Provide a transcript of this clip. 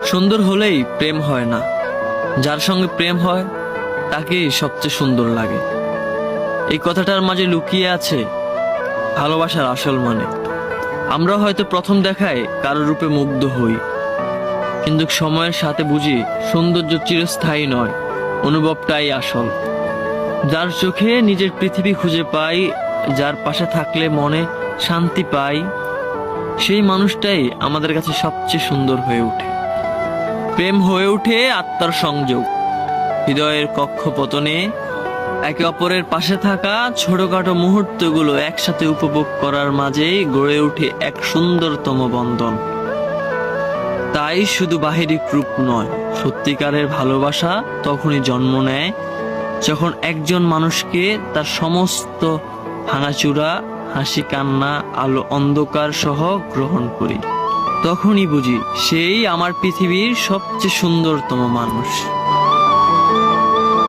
সুন্দর হলেই প্রেম হয় না, যার সঙ্গে প্রেম হয় তাকেই সবচেয়ে সুন্দর লাগে। এই কথাটার মাঝে লুকিয়ে আছে ভালোবাসার আসল মানে। আমরা হয়তো প্রথম দেখায় কারো রূপে মুগ্ধ হই, কিন্তু সময়ের সাথে বুঝি সৌন্দর্য চিরস্থায়ী নয়, অনুভবটাই আসল। যার চোখে নিজের পৃথিবী খুঁজে পাই, যার পাশে থাকলে মনে শান্তি পাই, সেই মানুষটাই আমাদের কাছে সবচেয়ে সুন্দর হয়ে ওঠে। প্রেম হয়ে ওঠে আত্মার সংযোগ, হৃদয়ের কক্ষপতনে একে অপরের পাশে থাকা ছোটখাটো মুহূর্তগুলো একসাথে উপভোগ করার মাঝেই গড়ে ওঠে এক সুন্দরতম বন্ধন। তাই শুধু বাহিরিক রূপ নয়, সত্যিকারের ভালোবাসা তখনই জন্ম নেয় যখন একজন মানুষকে তার সমস্ত ভাঙাচুরা, হাসি, কান্না, আলো, অন্ধকার সহ গ্রহণ করি। তখনই বুঝি সেই আমার পৃথিবীর সবচেয়ে সুন্দরতম মানুষ।